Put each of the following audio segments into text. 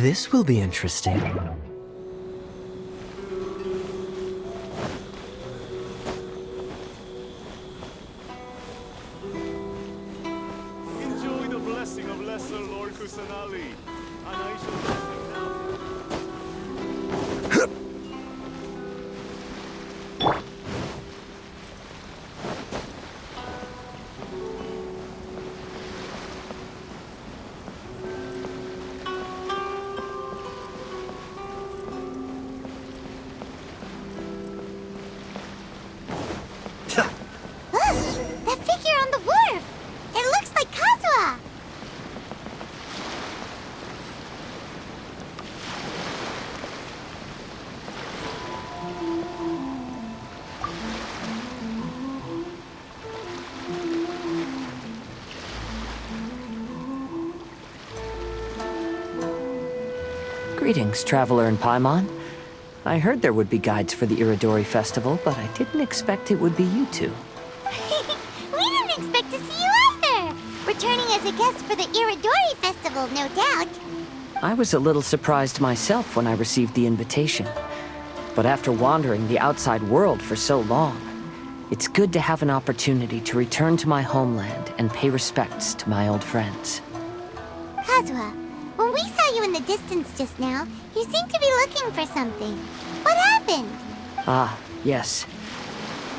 This will be interesting. Enjoy the blessing of Lesser Lord Kusanali, and I shall bless him now. That figure on the wharf! It looks like Kazuha! Greetings, traveler in Paimon. I heard there would be guides for the Irodori festival, but I didn't expect it would be you two. We didn't expect to see you either! Returning as a guest for the Irodori festival, no doubt. I was a little surprised myself when I received the invitation. But after wandering the outside world for so long, it's good to have an opportunity to return to my homeland and pay respects to my old friends. Kazuha, when we saw you in the distance just now, you seemed to be looking for something. What happened? Ah, yes.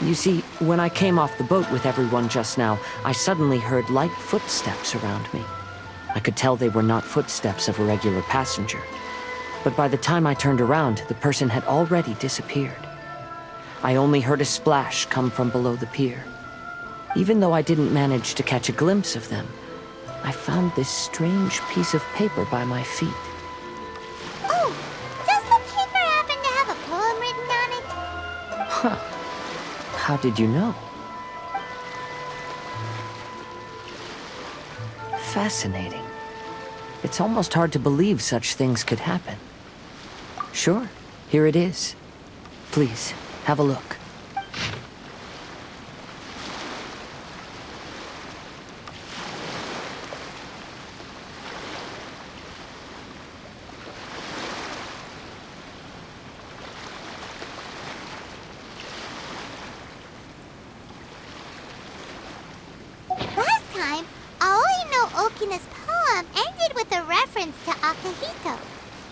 You see, when I came off the boat with everyone just now, I suddenly heard light footsteps around me. I could tell they were not footsteps of a regular passenger. But by the time I turned around, the person had already disappeared. I only heard a splash come from below the pier. Even though I didn't manage to catch a glimpse of them, I found this strange piece of paper by my feet. Oh, does the paper happen to have a poem written on it? Huh. How did you know? Fascinating. It's almost hard to believe such things could happen. Sure, here it is. Please, have a look. Last time, Aoi no Okina's poem ended with a reference to Akihito.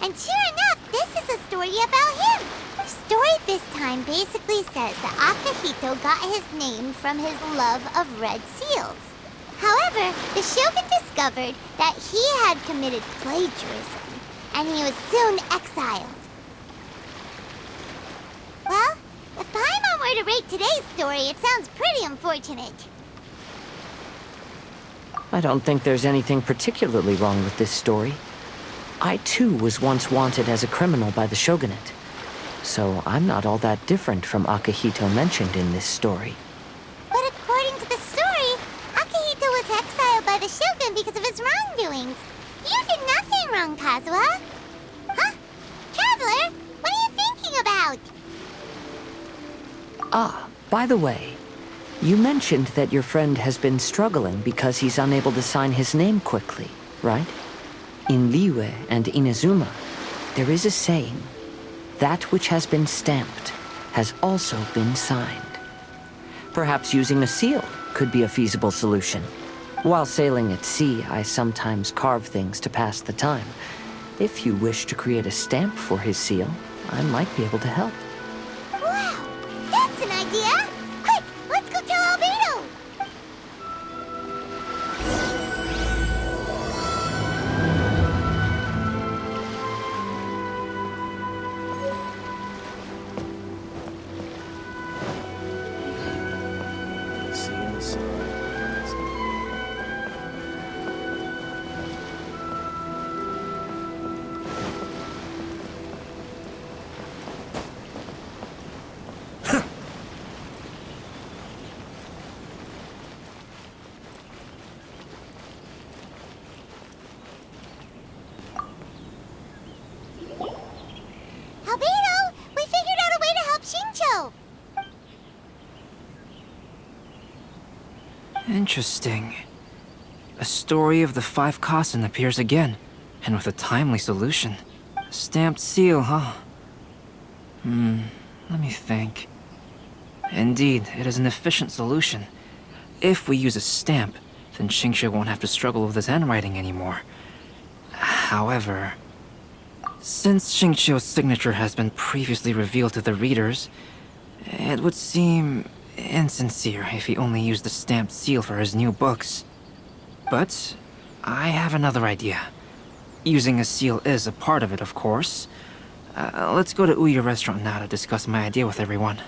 And sure enough, this is a story about him. The story this time basically says that Akihito got his name from his love of red seals. However, the shogun discovered that he had committed plagiarism, and he was soon exiled. Well, if Paimon were to rate today's story, it sounds pretty unfortunate. I don't think there's anything particularly wrong with this story. I too was once wanted as a criminal by the shogunate. So I'm not all that different from Akihito mentioned in this story. But according to the story, Akihito was exiled by the shogun because of his wrongdoings. You did nothing wrong, Kazuha. Huh? Traveler, what are you thinking about? Ah, by the way, you mentioned that your friend has been struggling because he's unable to sign his name quickly, right? In Liyue and Inazuma, there is a saying, that which has been stamped has also been signed. Perhaps using a seal could be a feasible solution. While sailing at sea, I sometimes carve things to pass the time. If you wish to create a stamp for his seal, I might be able to help. Wow, that's an idea! Quick, let's go tell Albedo! Albedo, we figured out a way to help Shincho! Interesting. A story of the 5 Kasen appears again. And with a timely solution. A stamped seal, huh? Let me think. Indeed, it is an efficient solution. If we use a stamp, then Xingqiu won't have to struggle with his handwriting anymore. However, since Xingqiu's signature has been previously revealed to the readers, it would seem insincere if he only used the stamped seal for his new books. But I have another idea. Using a seal is a part of it, of course. Let's go to Ouya restaurant now to discuss my idea with everyone.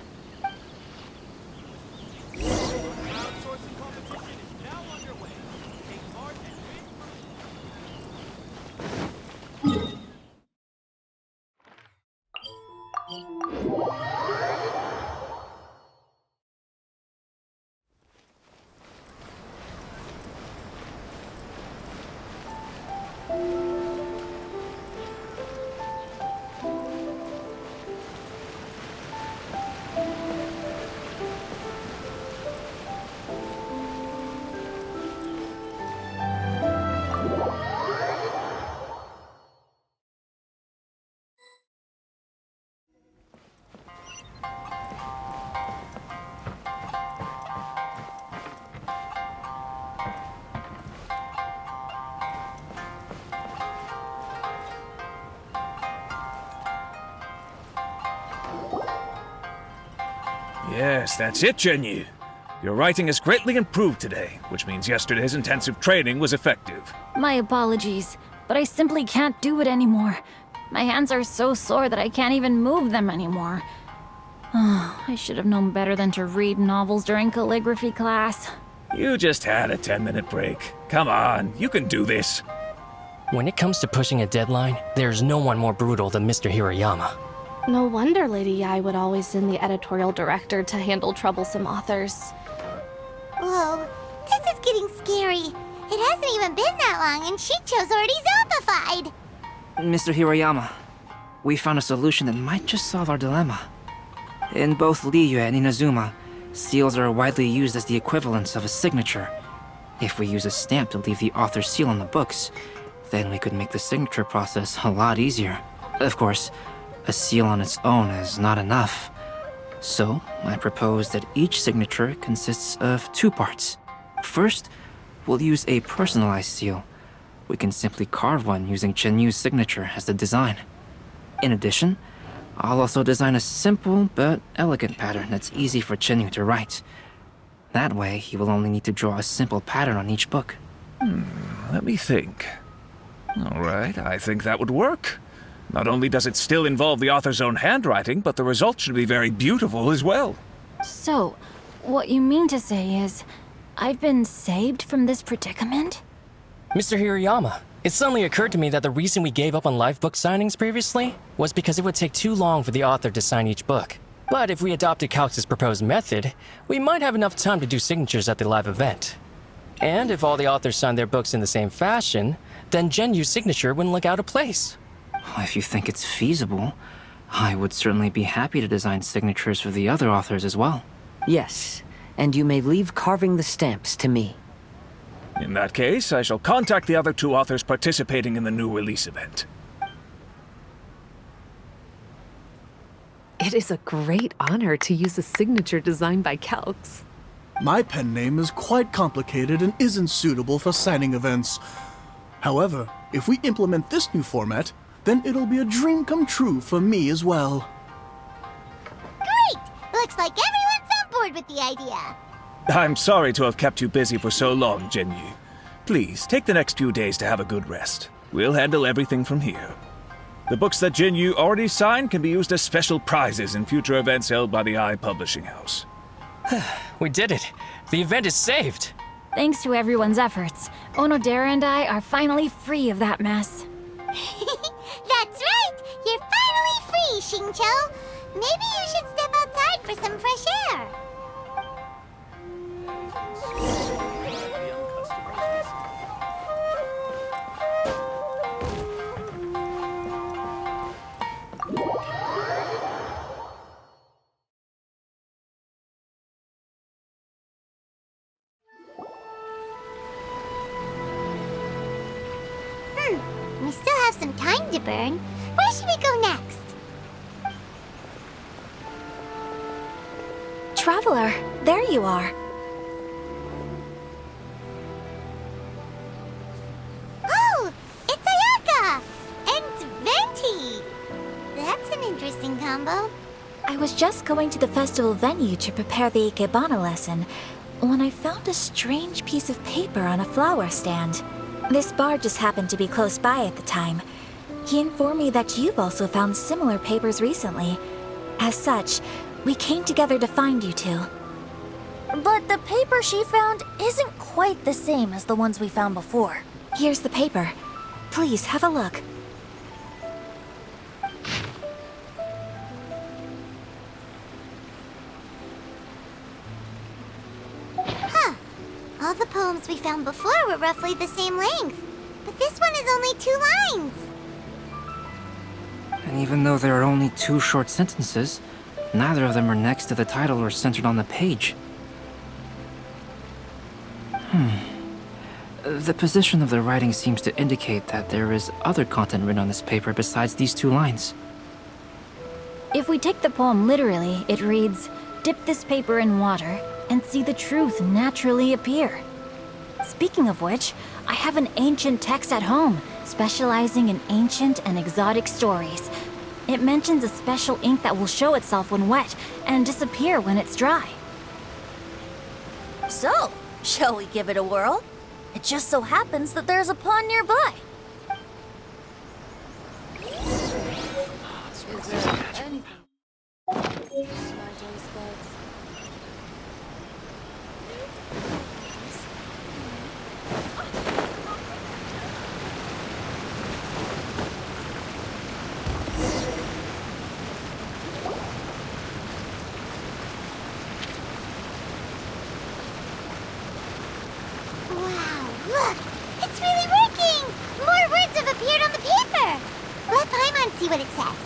Yes, that's it, Zhenyu. Your writing has greatly improved today, which means yesterday's intensive training was effective. My apologies, but I simply can't do it anymore. My hands are so sore that I can't even move them anymore. I should have known better than to read novels during calligraphy class. You just had a 10-minute break. Come on, you can do this. When it comes to pushing a deadline, there's no one more brutal than Mr. Hirayama. No wonder Lady Yai would always send the editorial director to handle troublesome authors. Whoa, this is getting scary. It hasn't even been that long and Xingqiu's already zombified. Mr. Hirayama, we found a solution that might just solve our dilemma. In both Liyue and Inazuma, seals are widely used as the equivalents of a signature. If we use a stamp to leave the author's seal on the books, then we could make the signature process a lot easier. Of course, a seal on its own is not enough. So, I propose that each signature consists of two parts. First, we'll use a personalized seal. We can simply carve one using Chenyu's signature as the design. In addition, I'll also design a simple but elegant pattern that's easy for Chenyu to write. That way, he will only need to draw a simple pattern on each book. Let me think. All right, I think that would work. Not only does it still involve the author's own handwriting, but the result should be very beautiful as well. So, what you mean to say is, I've been saved from this predicament? Mr. Hirayama, it suddenly occurred to me that the reason we gave up on live book signings previously was because it would take too long for the author to sign each book. But if we adopted Calx's proposed method, we might have enough time to do signatures at the live event. And if all the authors signed their books in the same fashion, then Genyu's signature wouldn't look out of place. If you think it's feasible, I would certainly be happy to design signatures for the other authors as well. Yes, and you may leave carving the stamps to me. In that case, I shall contact the other two authors participating in the new release event. It is a great honor to use a signature designed by Calx. My pen name is quite complicated and isn't suitable for signing events. However, if we implement this new format, then it'll be a dream come true for me as well. Great! Looks like everyone's on board with the idea. I'm sorry to have kept you busy for so long, Zhenyu. Please, take the next few days to have a good rest. We'll handle everything from here. The books that Zhenyu already signed can be used as special prizes in future events held by the I Publishing House. We did it! The event is saved! Thanks to everyone's efforts, Onodera and I are finally free of that mess. That's right! You're finally free, Xingqiu! Maybe you should step outside for some fresh air. We still have some time to burn. Where should we go next? Traveler, there you are. Oh, it's Ayaka! And Venti! That's an interesting combo. I was just going to the festival venue to prepare the Ikebana lesson when I found a strange piece of paper on a flower stand. This bard just happened to be close by at the time. He informed me that you've also found similar papers recently. As such, we came together to find you two. But the paper she found isn't quite the same as the ones we found before. Here's the paper. Please have a look. Huh. All the poems we found before were roughly the same length. But this one is only 2 lines. And even though there are only 2 short sentences, neither of them are next to the title or centered on the page. The position of the writing seems to indicate that there is other content written on this paper besides these 2 lines. If we take the poem literally, it reads, "Dip this paper in water and see the truth naturally appear." Speaking of which, I have an ancient text at home, specializing in ancient and exotic stories. It mentions a special ink that will show itself when wet and disappear when it's dry. So, shall we give it a whirl? It just so happens that there's a pond nearby. Wow, look! It's really working! More words have appeared on the paper! Let Paimon see what it says.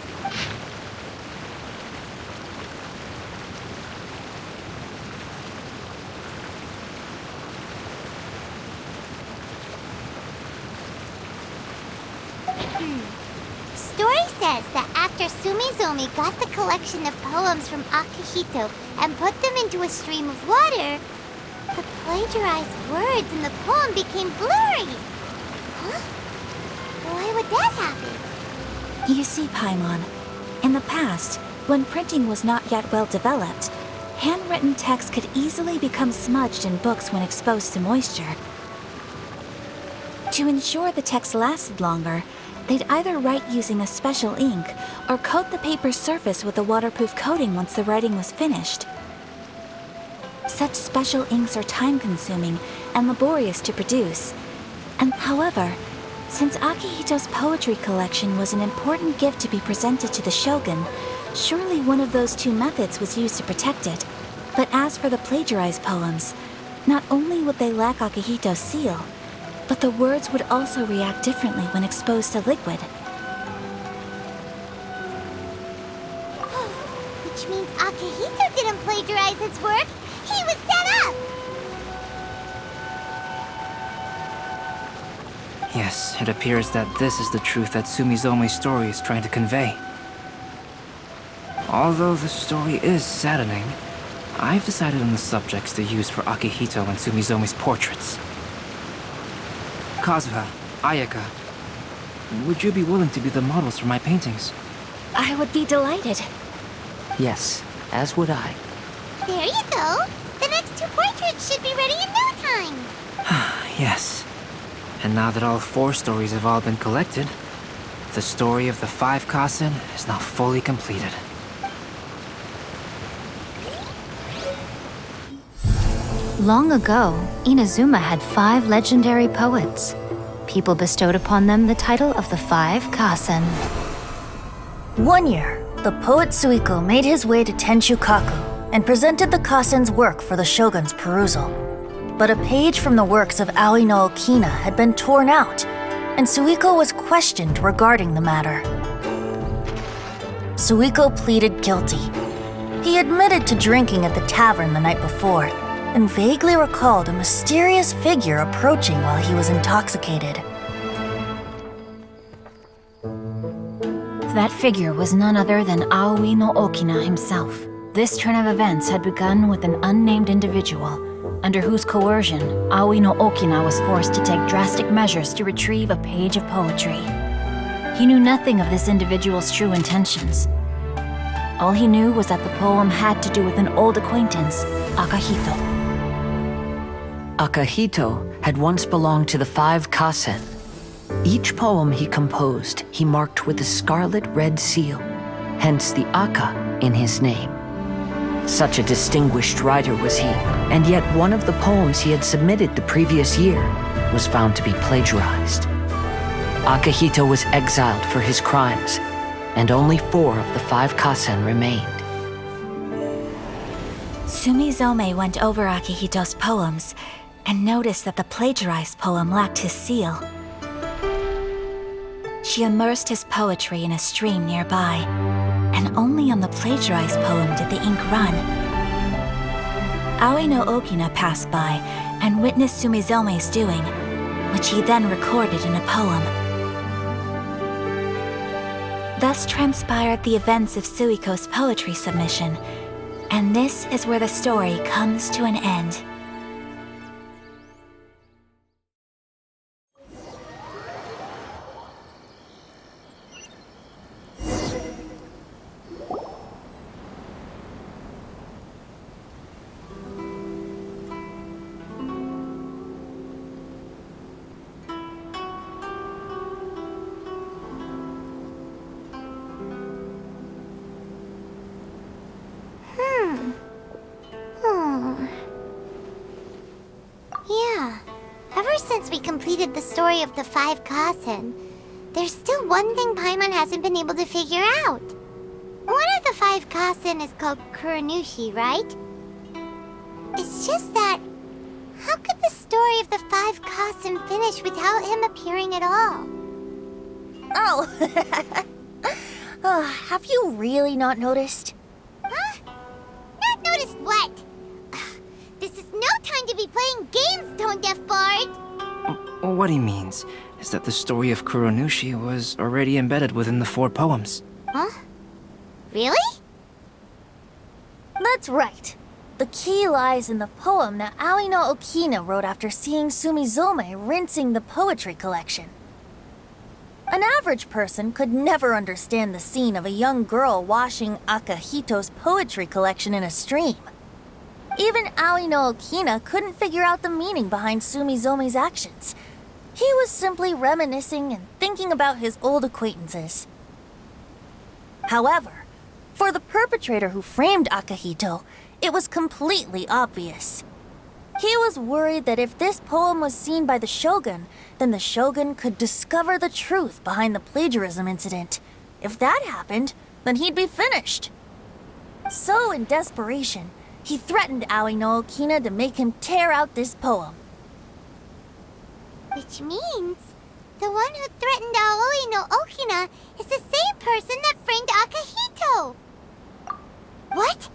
Story says that after Sumizomi got the collection of poems from Akihito and put them into a stream of water, the plagiarized words in the poem became blurry. Huh? Why would that happen? You see, Paimon, in the past, when printing was not yet well developed, handwritten text could easily become smudged in books when exposed to moisture. To ensure the text lasted longer, they'd either write using a special ink or coat the paper's surface with a waterproof coating once the writing was finished. Such special inks are time-consuming and laborious to produce. And however, since Akihito's poetry collection was an important gift to be presented to the shogun, surely one of those 2 methods was used to protect it. But as for the plagiarized poems, not only would they lack Akihito's seal, but the words would also react differently when exposed to liquid. Which means Akihito didn't plagiarize his work. He was set up! Yes, it appears that this is the truth that Sumizomi's story is trying to convey. Although the story is saddening, I've decided on the subjects to use for Akihito and Sumizomi's portraits. Kazuha, Ayaka, would you be willing to be the models for my paintings? I would be delighted. Yes, as would I. There you go! The next 2 portraits should be ready in no time! Yes. And now that all 4 stories have all been collected, the story of the 5 Kasen is now fully completed. Long ago, Inazuma had 5 legendary poets. People bestowed upon them the title of the 5 Kasen. One year, the poet Suiko made his way to Tenshukaku and presented the Kasen's work for the shogun's perusal. But a page from the works of Aoi no Okina had been torn out, and Suiko was questioned regarding the matter. Suiko pleaded guilty. He admitted to drinking at the tavern the night before, and vaguely recalled a mysterious mysterious figure approaching while he was intoxicated. That figure was none other than Aoi no Okina himself. This turn of events had begun with an unnamed individual, under whose coercion, Aoi no Okina was forced to take drastic measures to retrieve a page of poetry. He knew nothing of this individual's true intentions. All he knew was that the poem had to do with an old acquaintance, Akahito. Akahito had once belonged to the 5 Kasen. Each poem he composed, he marked with a scarlet red seal, hence the Aka in his name. Such a distinguished writer was he, and yet one of the poems he had submitted the previous year was found to be plagiarized. Akahito was exiled for his crimes, and only 4 of the 5 Kasen remained. Sumizome went over Akihito's poems and noticed that the plagiarized poem lacked his seal. She immersed his poetry in a stream nearby, and only on the plagiarized poem did the ink run. Aoi no Okina passed by and witnessed Sumizome's doing, which he then recorded in a poem. Thus transpired the events of Suiko's poetry submission, and this is where the story comes to an end. Yeah. Ever since we completed the story of the 5 Kasen, there's still one thing Paimon hasn't been able to figure out. One of the 5 Kasen is called Kuronushi, right? It's just that, how could the story of the 5 Kasen finish without him appearing at all? Oh, have you really not noticed? Huh? Not noticed what? This is no time to be playing games, Tone Deaf Bard! What he means is that the story of Kuronushi was already embedded within the 4 poems. Huh? Really? That's right. The key lies in the poem that Aoi no Okina wrote after seeing Sumizome rinsing the poetry collection. An average person could never understand the scene of a young girl washing Akahito's poetry collection in a stream. Even Aoi no Okina couldn't figure out the meaning behind Sumizome's actions. He was simply reminiscing and thinking about his old acquaintances. However, for the perpetrator who framed Akahito, it was completely obvious. He was worried that if this poem was seen by the Shogun, then the Shogun could discover the truth behind the plagiarism incident. If that happened, then he'd be finished. So, in desperation, he threatened Aoi no Okina to make him tear out this poem. Which means, the one who threatened Aoi no Okina is the same person that framed Akahito! What?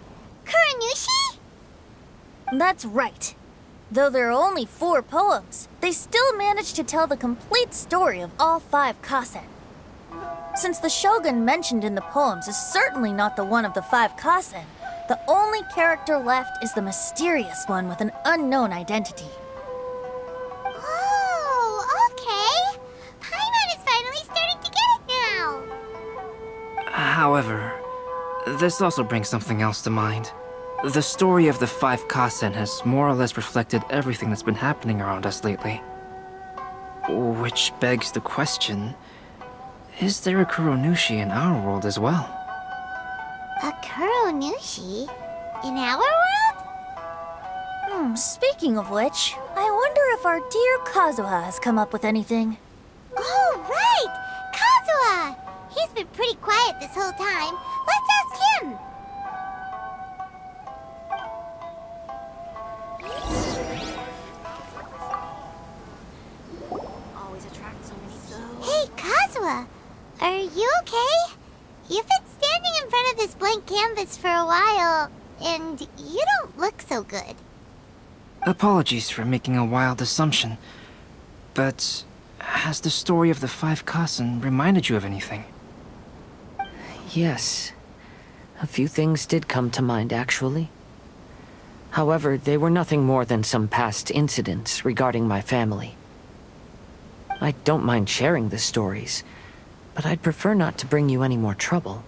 Kuronushi? That's right. Though there are only 4 poems, they still managed to tell the complete story of all 5 Kasen. Since the Shogun mentioned in the poems is certainly not the one of the 5 Kasen, the only character left is the mysterious one with an unknown identity. Oh, okay. Paimon is finally starting to get it now. However, this also brings something else to mind. The story of the 5 Kasen has more or less reflected everything that's been happening around us lately. Which begs the question, is there a Kuronushi in our world as well? A Kuronushi? In our world? Speaking of which, I wonder if our dear Kazuha has come up with anything. Oh, right! Kazuha! He's been pretty quiet this whole time. Let's ask him! Hey, Kazuha! Are you okay? You've been standing in front of this blank canvas for a while, and you don't look so good. Apologies for making a wild assumption, but has the story of the 5 Kasen reminded you of anything? Yes. A few things did come to mind, actually. However, they were nothing more than some past incidents regarding my family. I don't mind sharing the stories, but I'd prefer not to bring you any more trouble.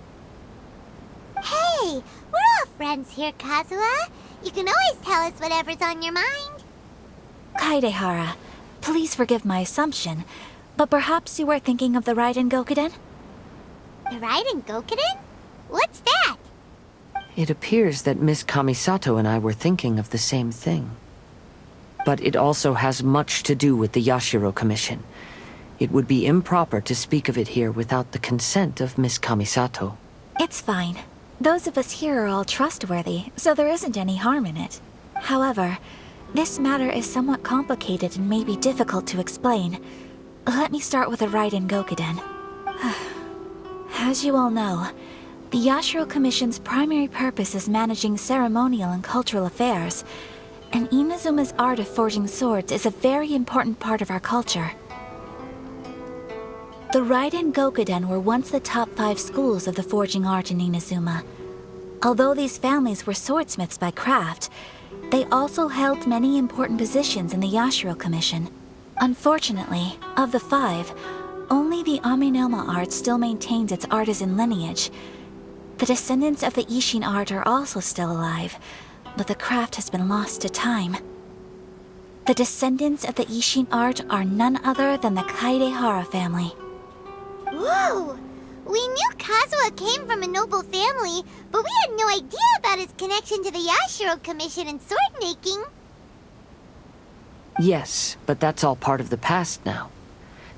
Hey, we're all friends here, Kazuha. You can always tell us whatever's on your mind. Kaidehara, please forgive my assumption, but perhaps you were thinking of the Raiden Gokuden? The Raiden Gokuden? What's that? It appears that Miss Kamisato and I were thinking of the same thing. But it also has much to do with the Yashiro Commission. It would be improper to speak of it here without the consent of Miss Kamisato. It's fine. Those of us here are all trustworthy, so there isn't any harm in it. However, this matter is somewhat complicated and may be difficult to explain. Let me start with the Raiden Gokuden. As you all know, the Yashiro Commission's primary purpose is managing ceremonial and cultural affairs, and Inazuma's art of forging swords is a very important part of our culture. The Raiden Gokuden were once the top 5 schools of the forging art in Inazuma. Although these families were swordsmiths by craft, they also held many important positions in the Yashiro Commission. Unfortunately, of the 5, only the Aminoma art still maintains its artisan lineage. The descendants of the Ishin art are also still alive, but the craft has been lost to time. The descendants of the Ishin art are none other than the Kaidehara family. Whoa! We knew Kazuha came from a noble family, but we had no idea about his connection to the Yashiro Commission and sword making. Yes, but that's all part of the past now.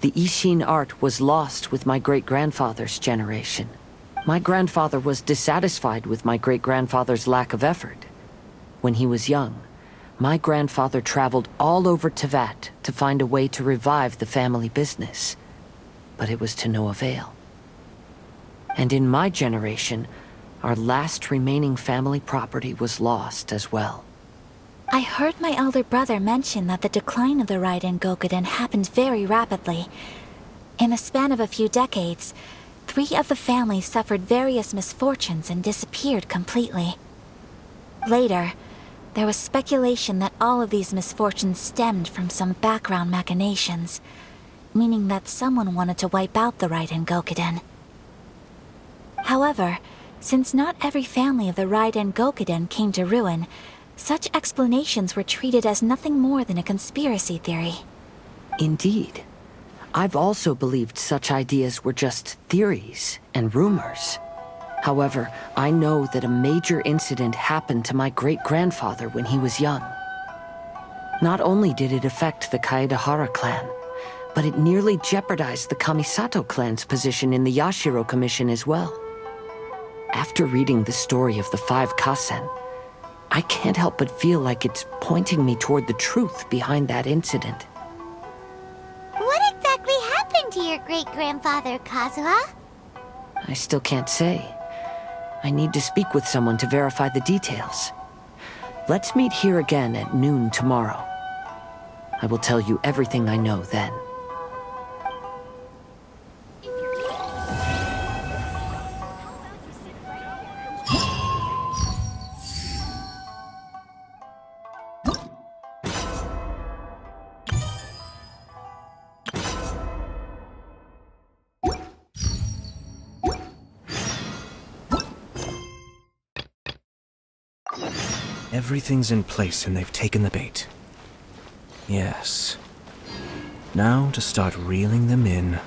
The Ishin art was lost with my great-grandfather's generation. My grandfather was dissatisfied with my great-grandfather's lack of effort. When he was young, my grandfather traveled all over Teyvat to find a way to revive the family business. But it was to no avail. And in my generation, our last remaining family property was lost as well. I heard my elder brother mention that the decline of the Raiden Gokuden happened very rapidly. In the span of a few decades, 3 of the families suffered various misfortunes and disappeared completely. Later, there was speculation that all of these misfortunes stemmed from some background machinations, meaning that someone wanted to wipe out the Raiden Gokuden. However, since not every family of the Raiden Gokuden came to ruin, such explanations were treated as nothing more than a conspiracy theory. Indeed. I've also believed such ideas were just theories and rumors. However, I know that a major incident happened to my great-grandfather when he was young. Not only did it affect the Kaedehara clan, but it nearly jeopardized the Kamisato clan's position in the Yashiro Commission as well. After reading the story of the 5 Kasen, I can't help but feel like it's pointing me toward the truth behind that incident. What exactly happened to your great-grandfather, Kazuha? I still can't say. I need to speak with someone to verify the details. Let's meet here again at noon tomorrow. I will tell you everything I know then. Everything's in place and they've taken the bait. Yes. Now to start reeling them in.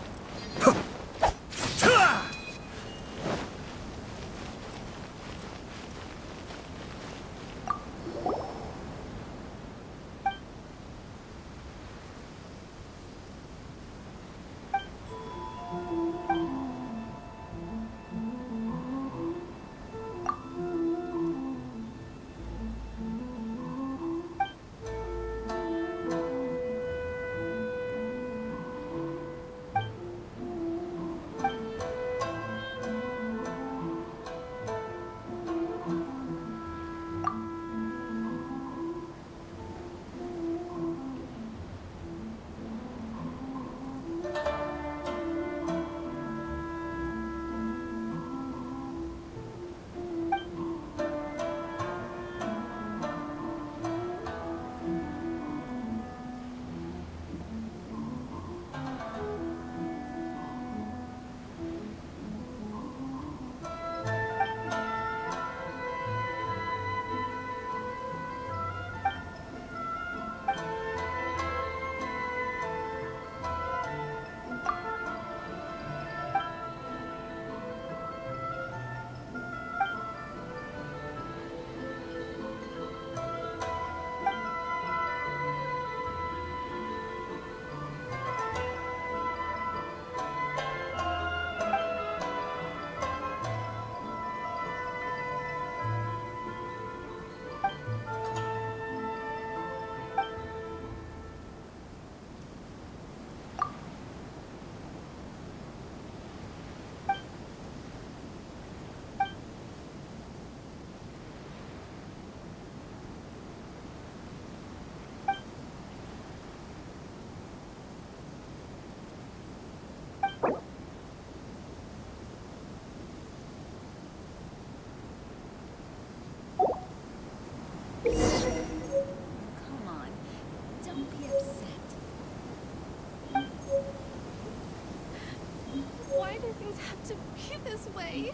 have to be this way?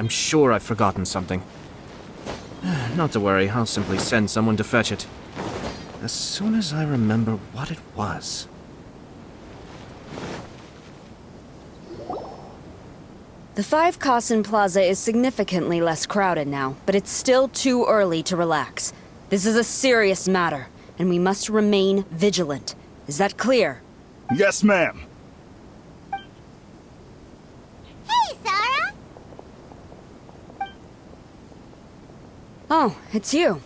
I'm sure I've forgotten something. Not to worry, I'll simply send someone to fetch it. As soon as I remember what it was. The 5 Kasen Plaza is significantly less crowded now, but it's still too early to relax. This is a serious matter, and we must remain vigilant. Is that clear? Yes, ma'am. Oh, it's you.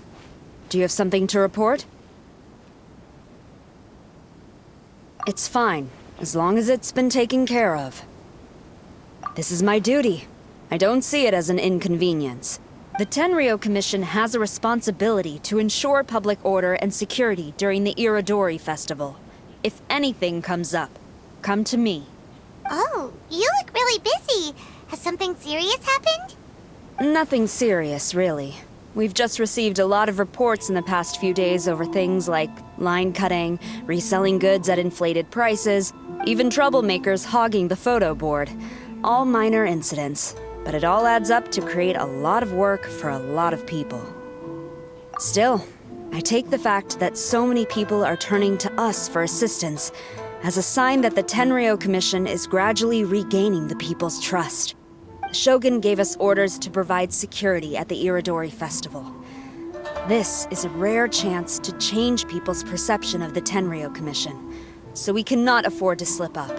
Do you have something to report? It's fine, as long as it's been taken care of. This is my duty. I don't see it as an inconvenience. The Tenryou Commission has a responsibility to ensure public order and security during the Irodori Festival. If anything comes up, come to me. Oh, you look really busy. Has something serious happened? Nothing serious, really. We've just received a lot of reports in the past few days over things like line cutting, reselling goods at inflated prices, even troublemakers hogging the photo board. All minor incidents, but it all adds up to create a lot of work for a lot of people. Still, I take the fact that so many people are turning to us for assistance as a sign that the Tenryou Commission is gradually regaining the people's trust. The Shogun gave us orders to provide security at the Irodori Festival. This is a rare chance to change people's perception of the Tenryou Commission, so we cannot afford to slip up.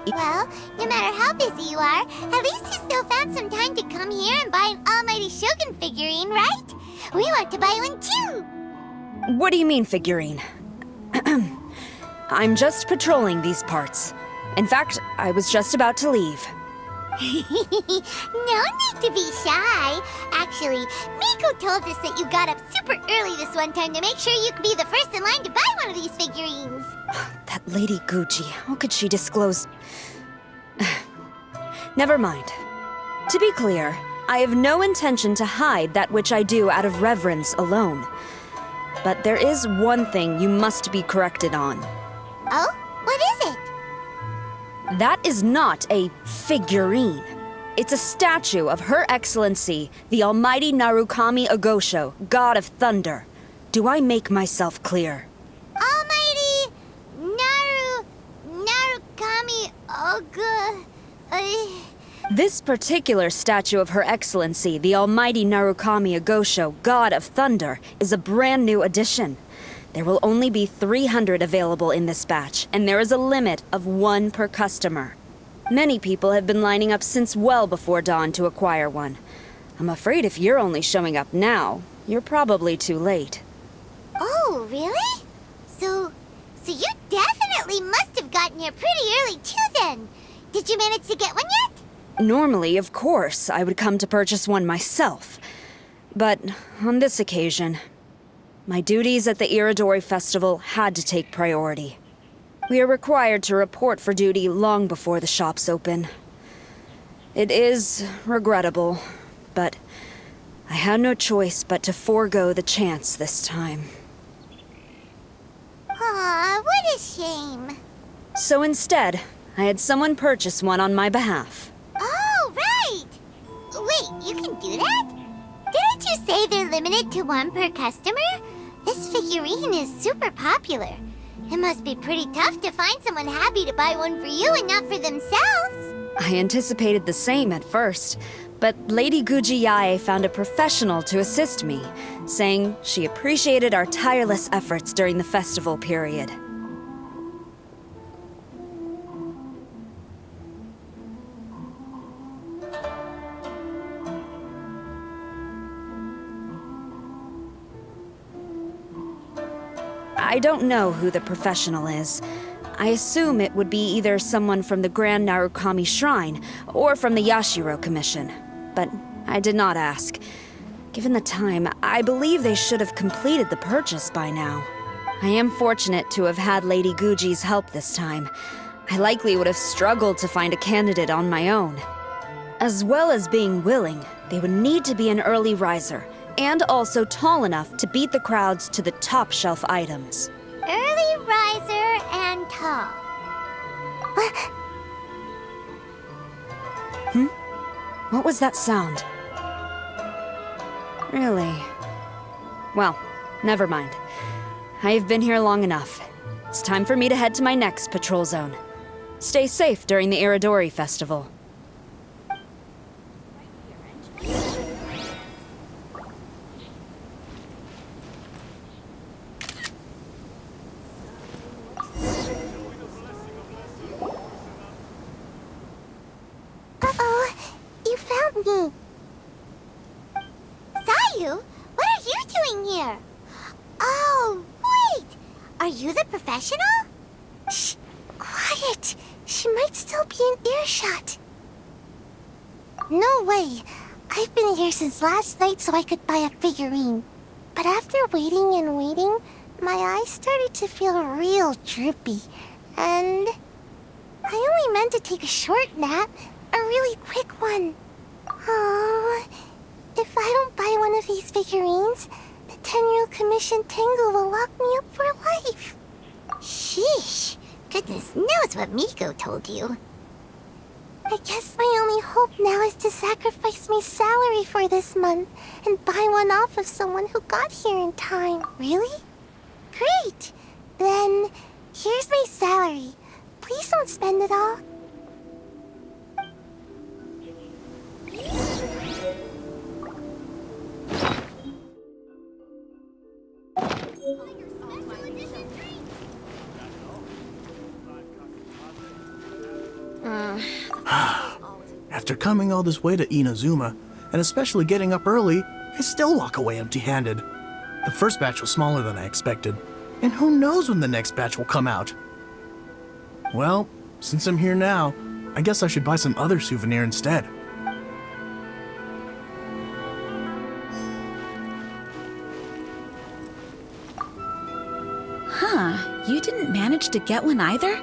Well, no matter how busy you are, at least you still found some time to come here and buy an Almighty Shogun figurine, right? We want to buy one too! What do you mean, figurine? I'm just patrolling these parts. In fact, I was just about to leave. No need to be shy. Actually, Miko told us that you got up super early this one time to make sure you could be the first in line to buy one of these figurines. That Lady Gucci, how could she disclose... Never mind. To be clear, I have no intention to hide that which I do out of reverence alone. But there is one thing you must be corrected on. Oh? What is it? That is not a figurine. It's a statue of Her Excellency, the Almighty Narukami Agosho, God of Thunder. Do I make myself clear? Almighty Narukami Oga... This particular statue of Her Excellency, the Almighty Narukami Agosho, God of Thunder, is a brand new addition. There will only be 300 available in this batch, and there is a limit of 1 per customer. Many people have been lining up since well before dawn to acquire one. I'm afraid if you're only showing up now, you're probably too late. Oh, really? So you definitely must have gotten here pretty early too then. Did you manage to get one yet? Normally, of course, I would come to purchase one myself. But on this occasion, my duties at the Irodori Festival had to take priority. We are required to report for duty long before the shops open. It is regrettable, but I had no choice but to forego the chance this time. Aw, what a shame. So instead, I had someone purchase one on my behalf. Oh, right! Wait, you can do that? Didn't you say they're limited to 1 per customer? This figurine is super popular. It must be pretty tough to find someone happy to buy one for you and not for themselves. I anticipated the same at first, but Lady Gujiyae found a professional to assist me, saying she appreciated our tireless efforts during the festival period. I don't know who the professional is. I assume it would be either someone from the Grand Narukami Shrine or from the Yashiro Commission. But I did not ask. Given the time, I believe they should have completed the purchase by now. I am fortunate to have had Lady Guji's help this time. I likely would have struggled to find a candidate on my own. As well as being willing, they would need to be an early riser, and also tall enough to beat the crowds to the top shelf items. Early riser and tall. What was that sound? Really? Well, never mind. I have been here long enough. It's time for me to head to my next patrol zone. Stay safe during the Irodori Festival. Uh-oh, you found me. Sayu, what are Oh, wait! Are you the professional? Shh! Quiet! She might still be in earshot. No way! I've been here since last night so I could buy a figurine. But after waiting and waiting, my eyes started to feel real droopy. And I only meant to take a short nap, a really quick one. Oh, if I don't buy one of these figurines, the 10-year commission Tengu will lock me up for life. Sheesh. Goodness knows what Miko told you. I guess my only hope now is to sacrifice my salary for this month and buy one off of someone who got here in time. Really? Great! Then, here's my salary. Please don't spend it all. After coming all this way to Inazuma, and especially getting up early, I still walk away empty-handed. The first batch was smaller than I expected, and who knows when the next batch will come out. Well, since I'm here now, I guess I should buy some other souvenir instead. Huh, you didn't manage to get one either?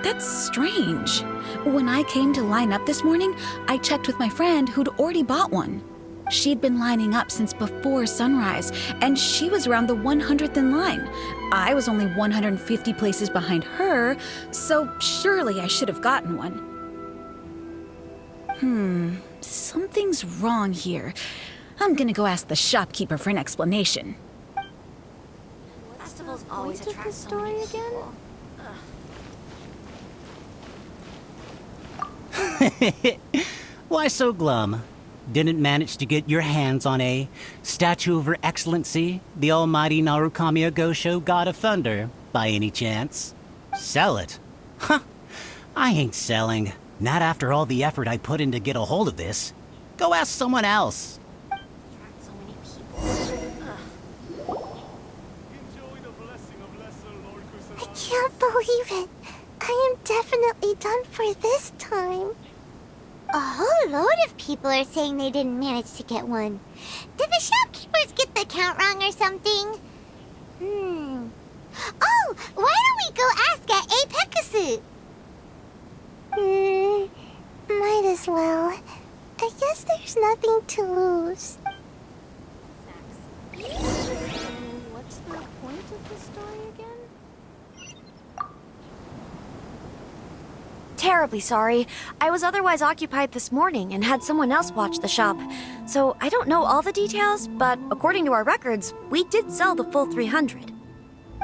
That's strange. When I came to line up this morning, I checked with my friend who'd already bought one. She'd been lining up since before sunrise, and she was around the 100th in line. I was only 150 places behind her, so surely I should have gotten one. Something's wrong here. I'm gonna go ask the shopkeeper for an explanation. Festivals always attract so many people. Why so glum? Didn't manage to get your hands on a statue of Her Excellency, the almighty Narukami Agosho, God of Thunder, by any chance? Sell it? Huh, I ain't selling. Not after all the effort I put in to get a hold of this. Go ask someone else. So many people. I can't believe it. I am definitely done for this time. A whole load of people are saying they didn't manage to get one. Did the shopkeepers get the count wrong or something? Oh, why don't we go ask at Apekasu? Might as well. I guess there's nothing to lose. What's the point of the story again? Terribly sorry. I was otherwise occupied this morning and had someone else watch the shop. So I don't know all the details, but according to our records, we did sell the full 300.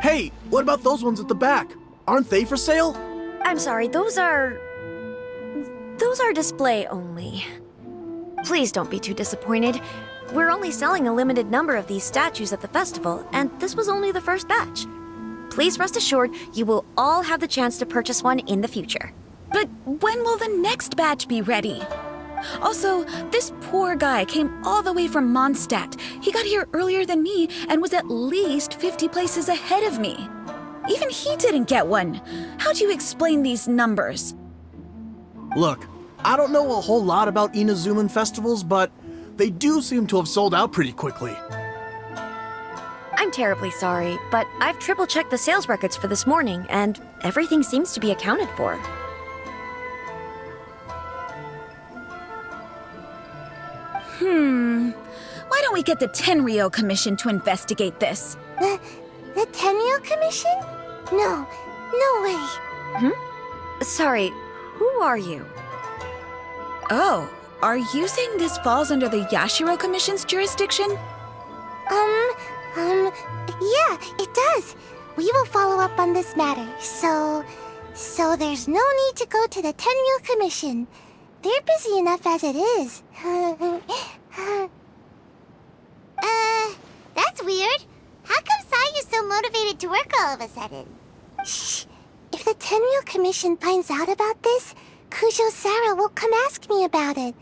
Hey, what about those ones at the back? Aren't they for sale? I'm sorry, those are display only. Please don't be too disappointed. We're only selling a limited number of these statues at the festival, and this was only the first batch. Please rest assured, you will all have the chance to purchase one in the future. But when will the next batch be ready? Also, this poor guy came all the way from Mondstadt. He got here earlier than me and was at least 50 places ahead of me. Even he didn't get one. How do you explain these numbers? Look, I don't know a whole lot about Inazuman festivals, but they do seem to have sold out pretty quickly. I'm terribly sorry, but I've triple-checked the sales records for this morning, and everything seems to be accounted for. Why don't we get the Tenryo Commission to investigate this? The Tenryo Commission? No way. Sorry, who are you? Oh, are you saying this falls under the Yashiro Commission's jurisdiction? Yeah, it does. We will follow up on this matter, so there's no need to go to the Tenryo Commission. They're busy enough as it is. That's weird. How come Sayu's so motivated to work all of a sudden? Shh. If the Tenryo Commission finds out about this, Kujo Sarah will come ask me about it.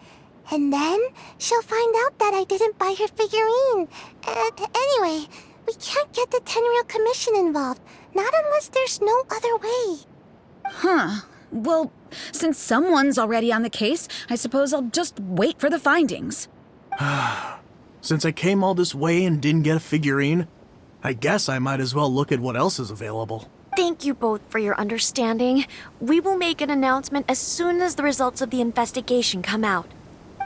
And then she'll find out that I didn't buy her figurine. Anyway, we can't get the Tenryou Commission involved. Not unless there's no other way. Huh. Well, since someone's already on the case, I suppose I'll just wait for the findings. Since I came all this way and didn't get a figurine, I guess I might as well look at what else is available. Thank you both for your understanding. We will make an announcement as soon as the results of the investigation come out.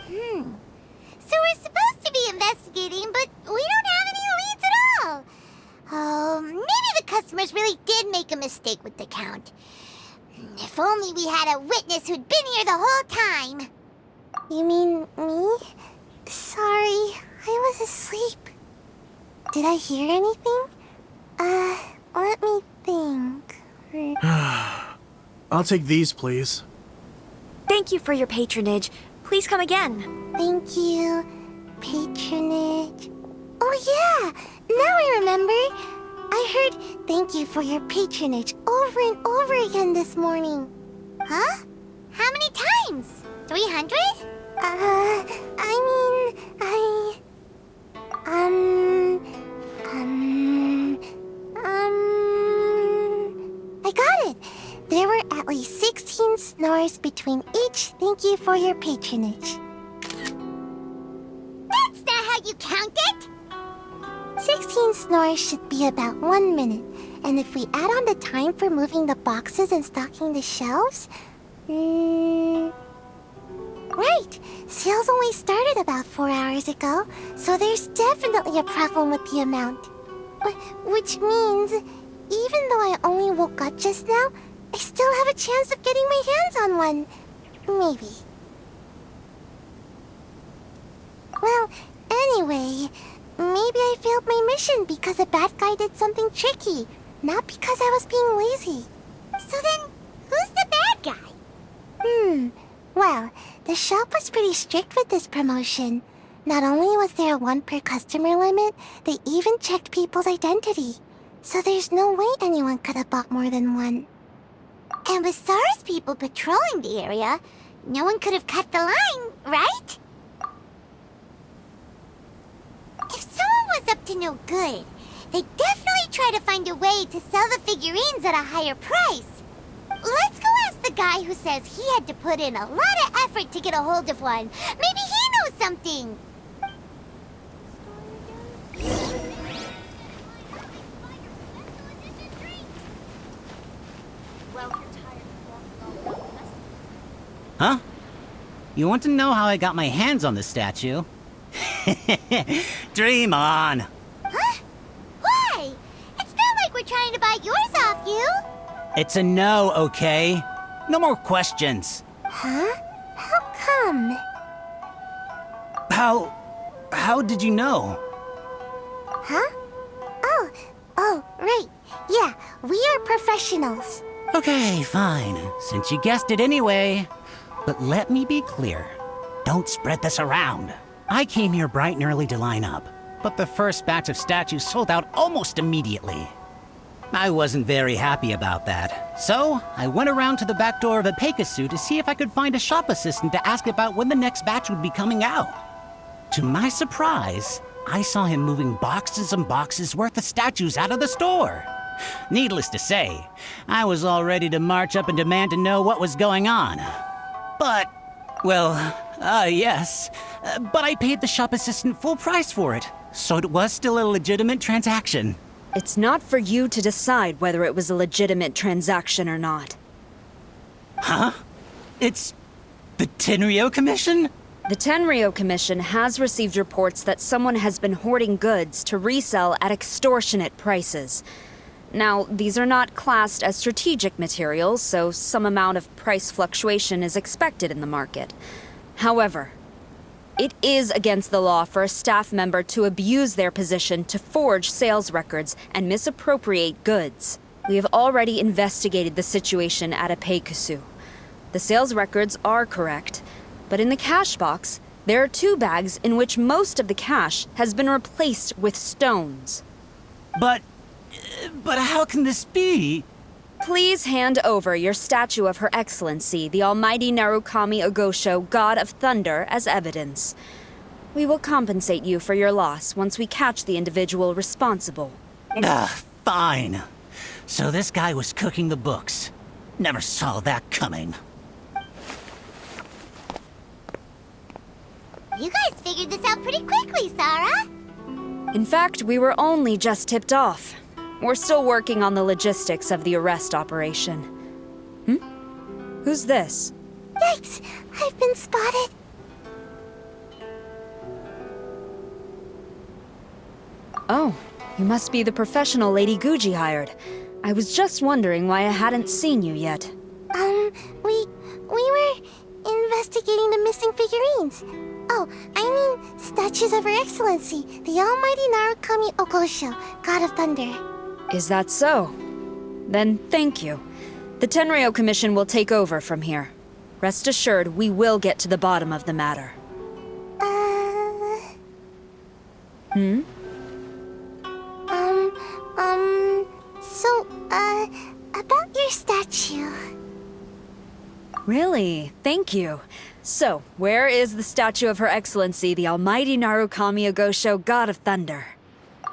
So we're supposed to be investigating, but we don't have any leads at all. Oh, maybe the customers really did make a mistake with the count. If only we had a witness who'd been here the whole time. You mean me? Sorry, I was asleep. Did I hear anything? Let me think. I'll take these, please. Thank you for your patronage. Please come again. Thank you. Patronage. Oh yeah, now I remember. I heard thank you for your patronage over and over again this morning. Huh? How many times? 300? I got it. There were at least 16 snores between each thank you for your patronage. That's not how you count it! 16 snores should be about 1 minute, and if we add on the time for moving the boxes and stocking the shelves... Right! Sales only started about 4 hours ago, so there's definitely a problem with the amount. Which means, even though I only woke up just now, I still have a chance of getting my hands on one. Maybe. Well, anyway, maybe I failed my mission because a bad guy did something tricky, not because I was being lazy. So then, who's the bad guy? Well, the shop was pretty strict with this promotion. Not only was there a 1 per customer limit, they even checked people's identity. So there's no way anyone could have bought more than one. And with SARS people patrolling the area, no one could have cut the line, right? If someone was up to no good, they'd definitely try to find a way to sell the figurines at a higher price. Let's go ask the guy who says he had to put in a lot of effort to get a hold of one. Maybe he knows something. Huh? You want to know how I got my hands on the statue? Dream on! Huh? Why? It's not like we're trying to buy yours off you. It's a no, okay? No more questions. Huh? How come? How did you know? Huh? Oh, right. Yeah, we are professionals. Okay, fine. Since you guessed it anyway. But let me be clear. Don't spread this around. I came here bright and early to line up, but the first batch of statues sold out almost immediately. I wasn't very happy about that. So, I went around to the back door of a Pegasus to see if I could find a shop assistant to ask about when the next batch would be coming out. To my surprise, I saw him moving boxes and boxes worth of statues out of the store. Needless to say, I was all ready to march up and demand to know what was going on. But, well, yes. But I paid the shop assistant full price for it, so it was still a legitimate transaction. It's not for you to decide whether it was a legitimate transaction or not. Huh? It's the Tenryou Commission? The Tenryou Commission has received reports that someone has been hoarding goods to resell at extortionate prices. Now, these are not classed as strategic materials, so some amount of price fluctuation is expected in the market. However, it is against the law for a staff member to abuse their position to forge sales records and misappropriate goods. We have already investigated the situation at a Peikusu. The sales records are correct, but in the cash box, there are 2 bags in which most of the cash has been replaced with stones. But how can this be? Please hand over your statue of Her Excellency, the Almighty Narukami Ogosho, God of Thunder, as evidence. We will compensate you for your loss once we catch the individual responsible. Fine. So this guy was cooking the books. Never saw that coming. You guys figured this out pretty quickly, Sarah. In fact, we were only just tipped off. We're still working on the logistics of the arrest operation. Who's this? Yikes! I've been spotted. Oh, you must be the professional Lady Guji hired. I was just wondering why I hadn't seen you yet. We were investigating the missing figurines. Oh, I mean, statues of Her Excellency, the Almighty Narukami Ogosho, God of Thunder. Is that so? Then thank you. The Tenryo Commission will take over from here. Rest assured, we will get to the bottom of the matter. About your statue. Really? Thank you. So, where is the statue of Her Excellency, the Almighty Narukami Ogosho, God of Thunder?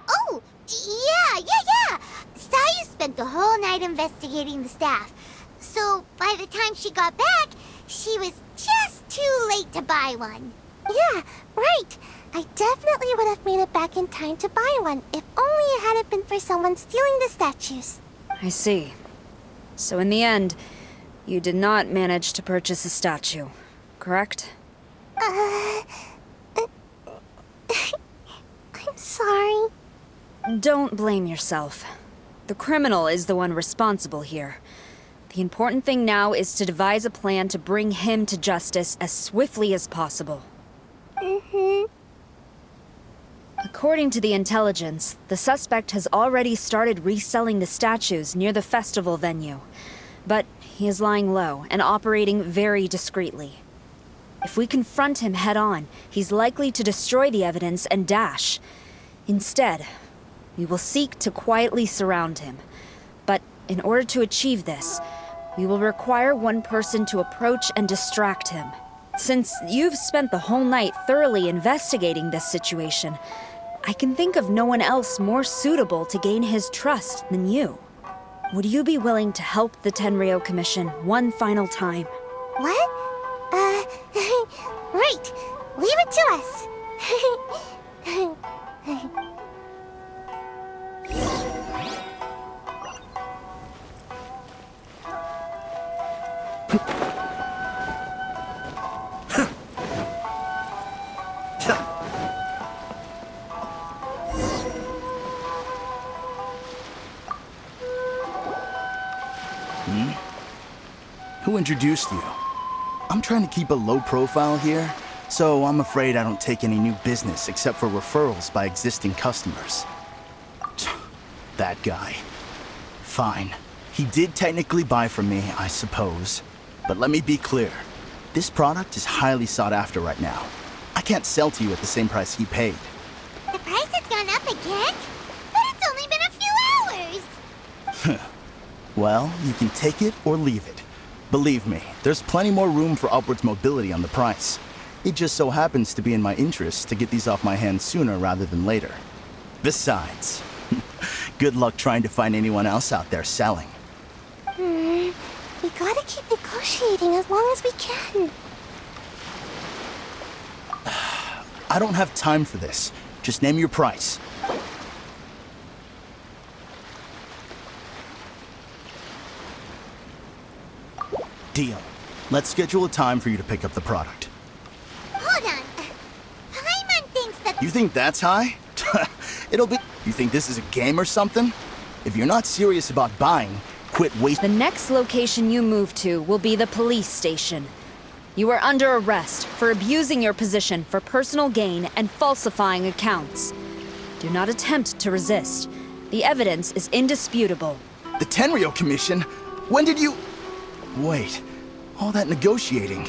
Oh, yeah. Sayu spent the whole night investigating the staff. So, by the time she got back, she was just too late to buy one. Yeah, right. I definitely would have made it back in time to buy one, if only it hadn't been for someone stealing the statues. I see. So in the end, you did not manage to purchase a statue, correct? I'm sorry. Don't blame yourself. The criminal is the one responsible here. The important thing now is to devise a plan to bring him to justice as swiftly as possible. According to the intelligence, the suspect has already started reselling the statues near the festival venue. But he is lying low and operating very discreetly. If we confront him head-on, he's likely to destroy the evidence and dash. Instead, we will seek to quietly surround him. But in order to achieve this, we will require one person to approach and distract him. Since you've spent the whole night thoroughly investigating this situation, I can think of no one else more suitable to gain his trust than you. Would you be willing to help the Tenryo Commission one final time? What? Right. Leave it to us. Who introduced you? I'm trying to keep a low profile here, so I'm afraid I don't take any new business except for referrals by existing customers. That guy. Fine. He did technically buy from me, I suppose. But let me be clear. This product is highly sought after right now. I can't sell to you at the same price he paid. The price has gone up again? But it's only been a few hours. Well, you can take it or leave it. Believe me, there's plenty more room for upwards mobility on the price. It just so happens to be in my interest to get these off my hands sooner rather than later. Besides, good luck trying to find anyone else out there selling. We gotta keep negotiating as long as we can. I don't have time for this. Just name your price. Deal. Let's schedule a time for you to pick up the product. Hold on. Paimon thinks that... You think that's high? It'll be... You think this is a game or something? If you're not serious about buying, quit wasting... The next location you move to will be the police station. You are under arrest for abusing your position for personal gain and falsifying accounts. Do not attempt to resist. The evidence is indisputable. The Tenryo Commission? When did you... Wait, all that negotiating.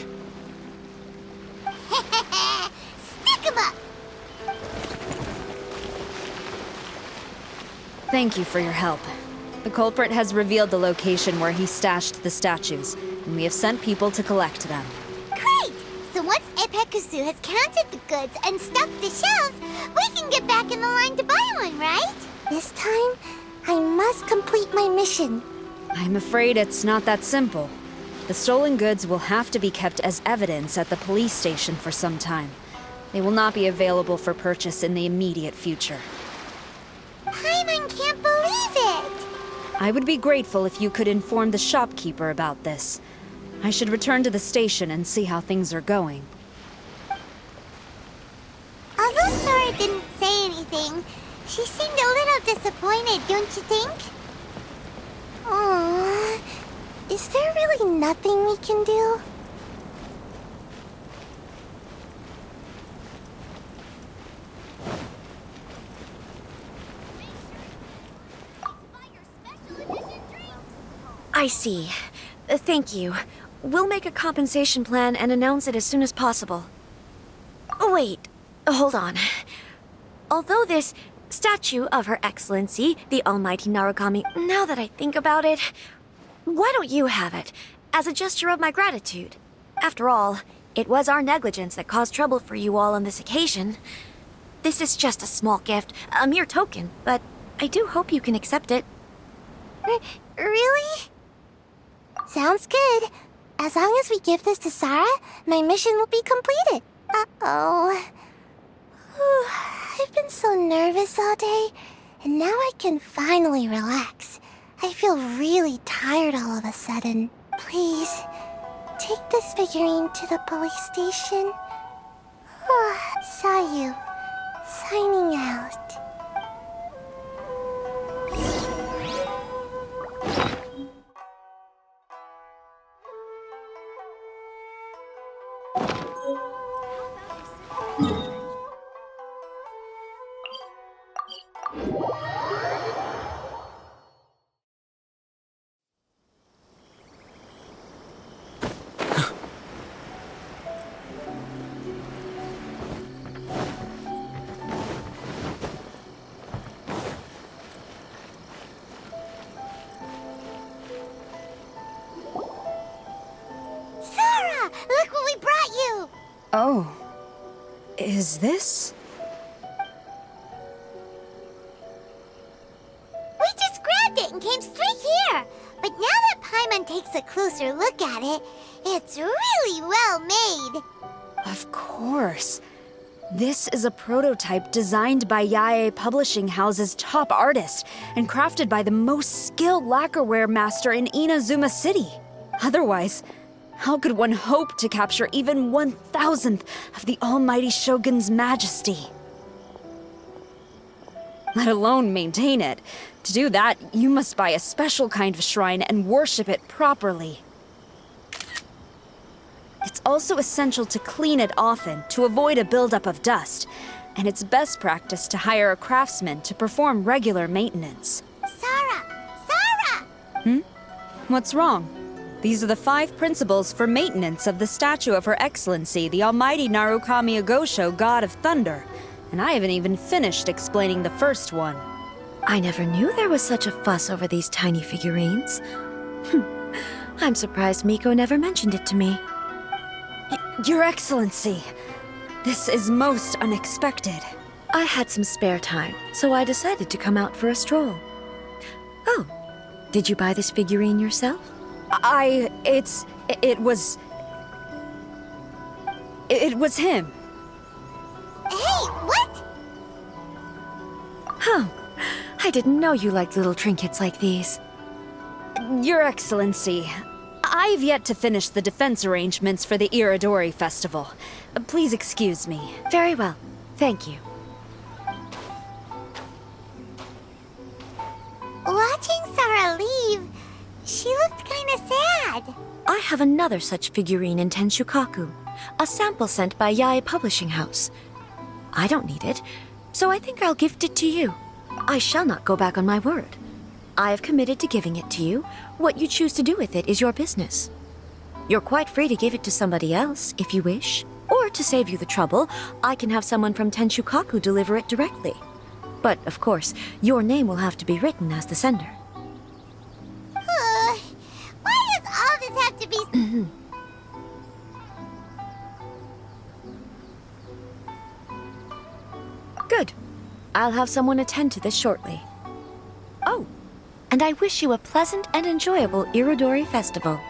Stick 'em up! Thank you for your help. The culprit has revealed the location where he stashed the statues, and we have sent people to collect them. Great! So once Epi Pekusu has counted the goods and stuffed the shelves, we can get back in the line to buy one, right? This time, I must complete my mission. I'm afraid it's not that simple. The stolen goods will have to be kept as evidence at the police station for some time. They will not be available for purchase in the immediate future. Paimon can't believe it! I would be grateful if you could inform the shopkeeper about this. I should return to the station and see how things are going. Although Sora didn't say anything, she seemed a little disappointed, don't you think? Aww. Is there really nothing we can do? I see. Thank you. We'll make a compensation plan and announce it as soon as possible. Wait, hold on. Although this statue of Her Excellency, the Almighty Narukami, now that I think about it, why don't you have it, as a gesture of my gratitude? After all, it was our negligence that caused trouble for you all on this occasion. This is just a small gift, a mere token, but I do hope you can accept it. Really? Sounds good. As long as we give this to Sarah, my mission will be completed. Uh-oh. I've been so nervous all day, and now I can finally relax. I feel really tired all of a sudden. Please, take this figurine to the police station. Sayu, signing out. Look what we brought you! Oh. Is this? We just grabbed it and came straight here! But now that Paimon takes a closer look at it, it's really well made! Of course. This is a prototype designed by Yae Publishing House's top artist and crafted by the most skilled lacquerware master in Inazuma City. Otherwise, how could one hope to capture even 1,000th of the Almighty Shogun's majesty? Let alone maintain it. To do that, you must buy a special kind of shrine and worship it properly. It's also essential to clean it often to avoid a buildup of dust, and it's best practice to hire a craftsman to perform regular maintenance. Sarah! What's wrong? These are the 5 principles for maintenance of the statue of Her Excellency, the Almighty Narukami Agosho, God of Thunder. And I haven't even finished explaining the first one. I never knew there was such a fuss over these tiny figurines. I'm surprised Miko never mentioned it to me. Your Excellency, this is most unexpected. I had some spare time, so I decided to come out for a stroll. Oh, did you buy this figurine yourself? It was him. Hey, what? Oh, I didn't know you liked little trinkets like these. Your Excellency, I've yet to finish the defense arrangements for the Irodori festival. Please excuse me. Very well, thank you. Watching Sarah leave, she looked kinda sad. I have another such figurine in Tenshukaku, a sample sent by Yae Publishing House. I don't need it, so I think I'll gift it to you. I shall not go back on my word. I have committed to giving it to you. What you choose to do with it is your business. You're quite free to give it to somebody else, if you wish. Or to save you the trouble, I can have someone from Tenshukaku deliver it directly. But, of course, your name will have to be written as the sender. Why does all this have to be... I'll have someone attend to this shortly. Oh, and I wish you a pleasant and enjoyable Irodori festival.